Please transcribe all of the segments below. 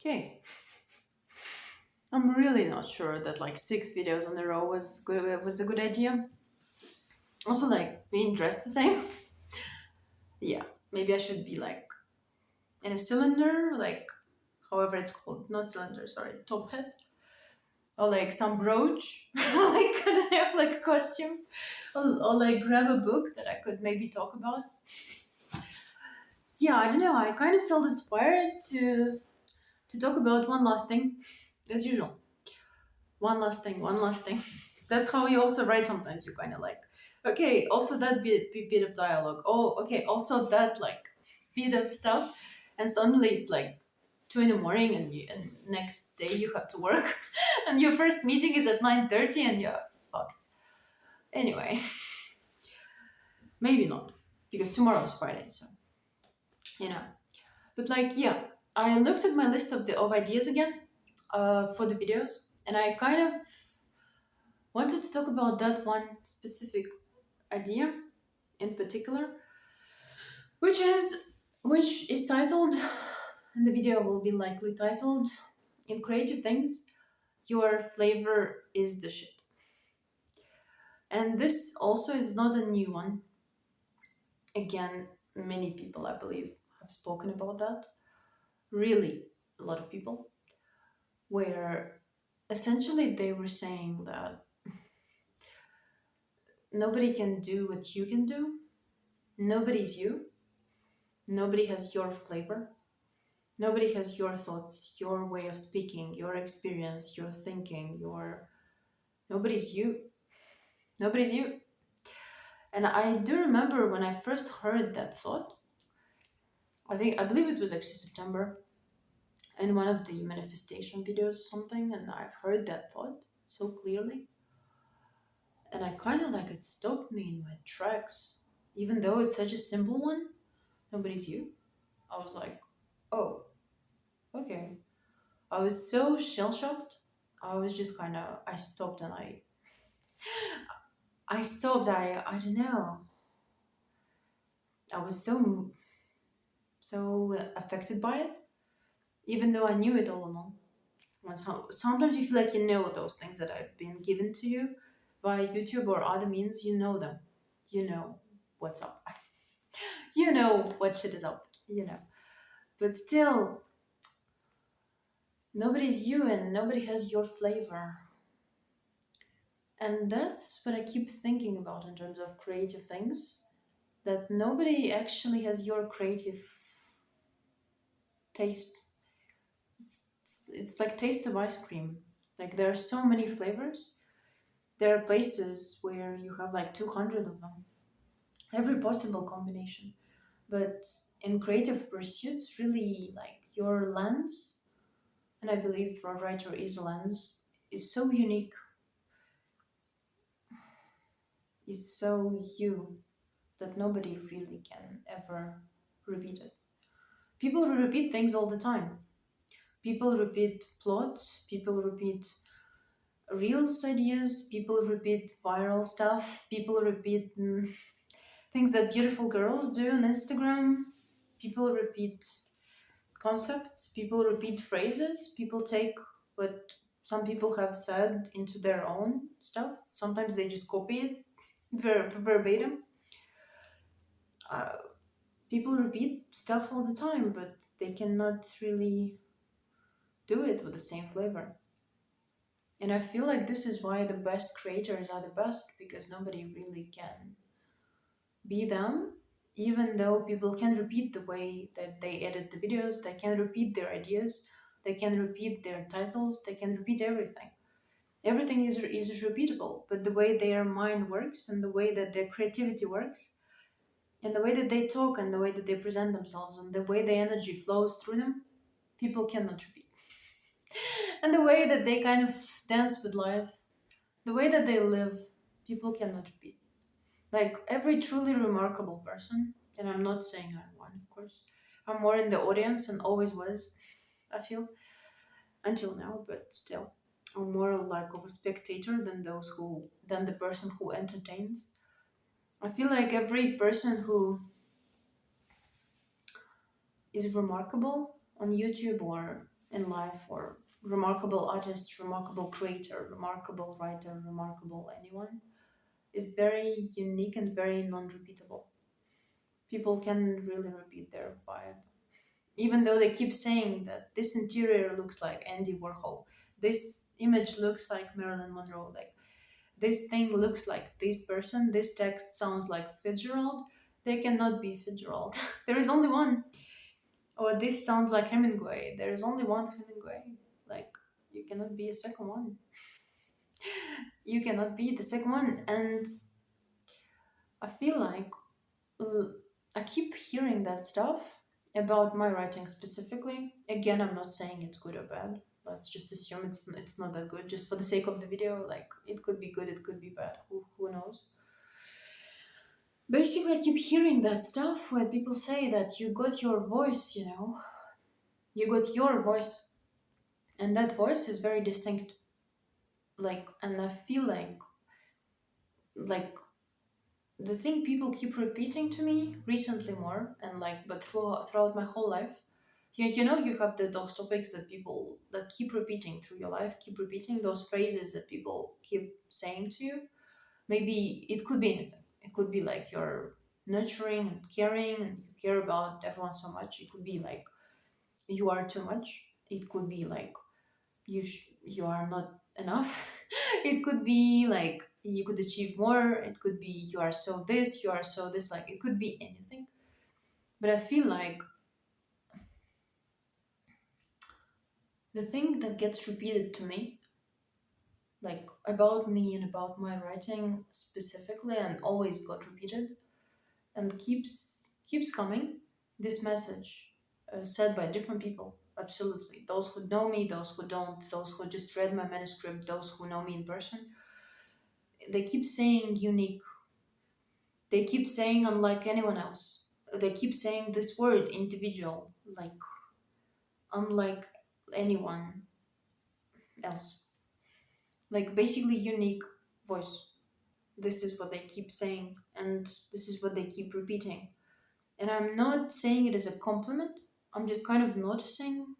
Okay. I'm really not sure that like 6 videos in a row was a good idea. Also, like being dressed the same. Yeah, maybe I should be like in a cylinder, like however it's called, not cylinder, sorry, top hat, or like some brooch, like could I have like a costume, or like grab a book that I could maybe talk about. Yeah, I don't know. I kind of felt inspired to talk about one last thing, as usual. One last thing, one last thing. That's how you also write sometimes. You kind of like, okay, also that bit of dialogue. Oh, okay, also that like bit of stuff. And suddenly it's like 2 in the morning and next day you have to work. And your first meeting is at 9:30 and you're, fuck. Anyway, maybe not. Because tomorrow's Friday, so, you know. But like, yeah, I looked at my list of ideas again for the videos. And I kind of wanted to talk about that one specific idea in particular, which is titled, and the video will be likely titled, "In creative things, your flavor is the shit." And this also is not a new one. Again, many people, I believe, have spoken about that. Really, a lot of people, where essentially they were saying that nobody can do what you can do. Nobody's you. Nobody has your flavor. Nobody has your thoughts, your way of speaking, your experience, your thinking, your. Nobody's you. Nobody's you. And I do remember when I first heard that thought, I believe it was actually September, in one of the manifestation videos or something, and I've heard that thought so clearly. And I kind of like it stopped me in my tracks. Even though it's such a simple one, nobody's you. I was like, oh, okay. I was so shell shocked. I was just kind of, I stopped and I stopped. I don't know. I was so affected by it, even though I knew it all along. Sometimes you feel like you know those things that have been given to you via YouTube or other means. You know them. You know what's up. You know what shit is up. You know, but still, nobody's you and nobody has your flavor. And that's what I keep thinking about in terms of creative things. That nobody actually has your creative taste. It's like taste of ice cream. Like there are so many flavors. There are places where you have like 200 of them, every possible combination. But in creative pursuits, really like your lens, and I believe for a writer is a lens, is so unique, is so you that nobody really can ever repeat it. People repeat things all the time. People repeat plots, people repeat reels ideas, people repeat viral stuff, people repeat things that beautiful girls do on Instagram, people repeat concepts, people repeat phrases, people take what some people have said into their own stuff. Sometimes they just copy it verbatim. Uh, People repeat stuff all the time, but they cannot really do it with the same flavor. And I feel like this is why the best creators are the best because nobody really can be them, even though people can repeat the way that they edit the videos, they can repeat their ideas, they can repeat their titles, they can repeat everything. Everything is repeatable, but the way their mind works and the way that their creativity works and the way that they talk and the way that they present themselves and the way the energy flows through them, people cannot repeat. And the way that they kind of dance with life, the way that they live, people cannot repeat. Like every truly remarkable person, and I'm not saying I'm one, of course. I'm more in the audience and always was, I feel, until now, but still. I'm more like of a spectator than the person who entertains. I feel like every person who is remarkable on YouTube or in life, or remarkable artist, remarkable creator, remarkable writer, remarkable anyone, is very unique and very non-repeatable. People can really repeat their vibe, even though they keep saying that this interior looks like Andy Warhol, this image looks like Marilyn Monroe, like this thing looks like this person, this text sounds like Fitzgerald. They cannot be Fitzgerald. There is only one. Or this sounds like Hemingway. There is only one Hemingway. Like, you cannot be a second one. You cannot be the second one. And I feel like uh, I keep hearing that stuff about my writing specifically. Again, I'm not saying it's good or bad. Let's just assume it's not that good. Just for the sake of the video, like it could be good, it could be bad. Who knows? Basically, I keep hearing that stuff where people say that you got your voice, you got your voice, and that voice is very distinct. Like, and I feel like the thing people keep repeating to me recently more, and like, but throughout my whole life, you have those topics that people that keep repeating through your life, keep repeating those phrases that people keep saying to you. Maybe it could be anything. It could be like you're nurturing and caring and you care about everyone so much. It could be like you are too much. It could be like you are not enough. It could be like you could achieve more. It could be you are so this, you are so this. Like it could be anything. But I feel like the thing that gets repeated to me, like about me and about my writing specifically, and always got repeated and keeps coming, this message said by different people. Absolutely, those who know me, those who don't, those who just read my manuscript, those who know me in person, they keep saying unique, they keep saying unlike anyone else, they keep saying this word individual, like unlike anyone else, like basically unique voice. This is what they keep saying, and this is what they keep repeating. And I'm not saying it as a compliment. I'm just kind of noticing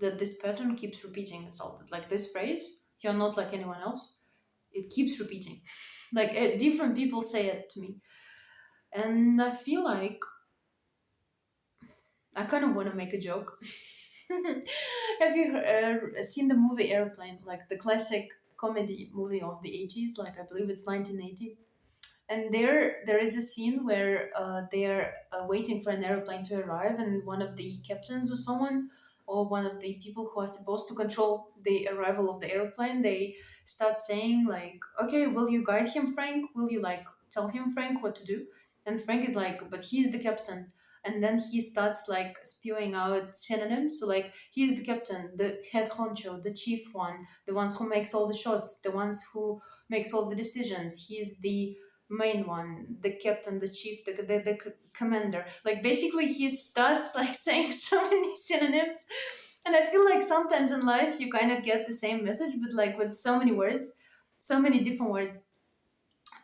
that this pattern keeps repeating itself. Like this phrase, you're not like anyone else, it keeps repeating. Like different people say it to me. And I feel like I kind of want to make a joke. Have you seen the movie Airplane, like the classic comedy movie of the 80s? Like I believe it's 1980. And there is a scene where they are waiting for an airplane to arrive, and one of the captains or someone, or one of the people who are supposed to control the arrival of the airplane, they start saying like, okay, will you guide him, Frank? Will you like tell him, Frank, what to do? And Frank is like, but he's the captain. And then he starts like spewing out synonyms. So like he's the captain, the head honcho, the chief one, the ones who makes all the shots, the ones who makes all the decisions. He's the main one, the captain, the chief, the commander. Like basically he starts like saying so many synonyms. And I feel like sometimes in life you kind of get the same message, but like with so many words, so many different words.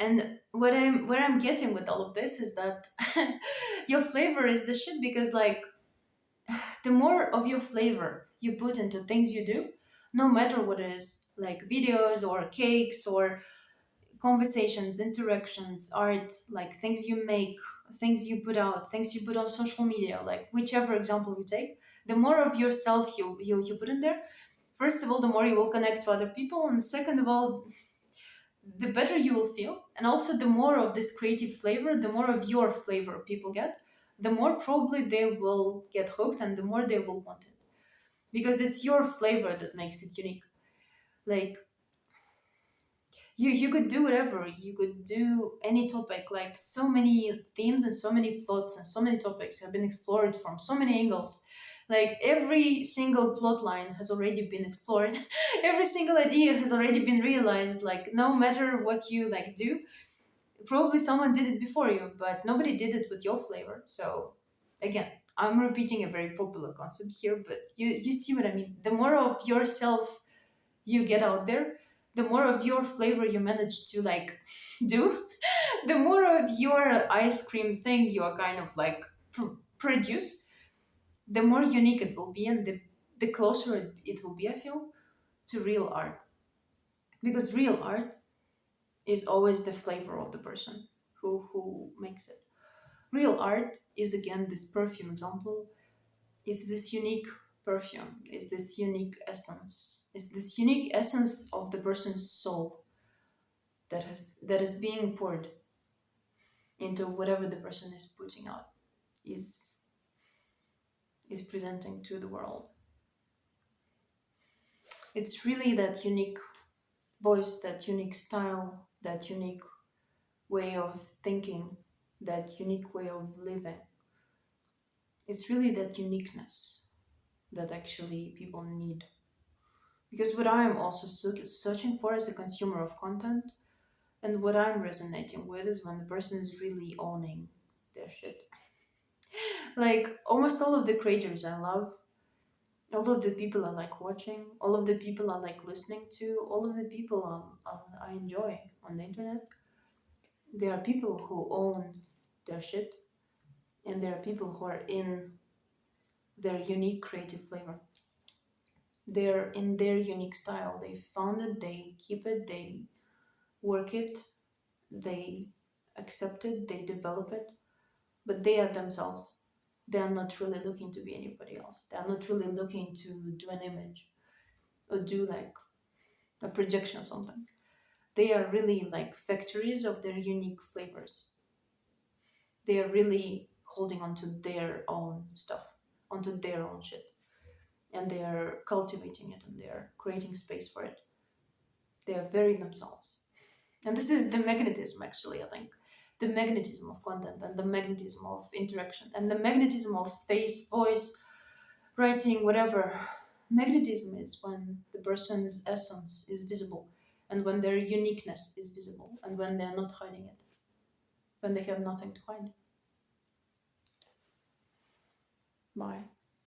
And where I'm getting with all of this is that your flavor is the shit, because like the more of your flavor you put into things you do, no matter what it is, like videos or cakes or conversations, interactions, art, like things you make, things you put out, things you put on social media, like whichever example you take, the more of yourself you put in there, first of all, the more you will connect to other people, and second of all, the better you will feel. And also, the more of this creative flavor, the more of your flavor people get, the more probably they will get hooked and the more they will want it. Because it's your flavor that makes it unique. Like, you could do whatever, you could do any topic, like so many themes and so many plots and so many topics have been explored from so many angles. Like every single plot line has already been explored. Every single idea has already been realized. Like no matter what you like do, probably someone did it before you, but nobody did it with your flavor. So again, I'm repeating a very popular concept here, but you see what I mean. The more of yourself you get out there, the more of your flavor you manage to like do, the more of your ice cream thing you are kind of like produce, the more unique it will be, and the closer it will be, I feel, to real art. Because real art is always the flavor of the person who makes it. Real art is again this perfume example. It's this unique perfume, it's this unique essence, it's this unique essence of the person's soul that is being poured into whatever the person is putting out, is is presenting to the world. It's really that unique voice, that unique style, that unique way of thinking, that unique way of living. It's really that uniqueness that actually people need. Because what I'm also searching for as a consumer of content, and what I'm resonating with, is when the person is really owning their shit. Like almost all of the creators I love, all of the people I like watching, all of the people I like listening to, all of the people I enjoy on the internet, there are people who own their shit, and there are people who are in their unique creative flavor. They're in their unique style. They found it, they keep it, they work it, they accept it, they develop it, but they are themselves. They are not really looking to be anybody else. They are not really looking to do an image or do like a projection of something. They are really like factories of their unique flavors. They are really holding on to their own stuff, onto their own shit, and they are cultivating it and they are creating space for it. They are very themselves. And this is the magnetism, actually, I think. The magnetism of content and the magnetism of interaction and the magnetism of face, voice, writing, whatever. Magnetism is when the person's essence is visible and when their uniqueness is visible and when they're not hiding it, when they have nothing to hide. Bye.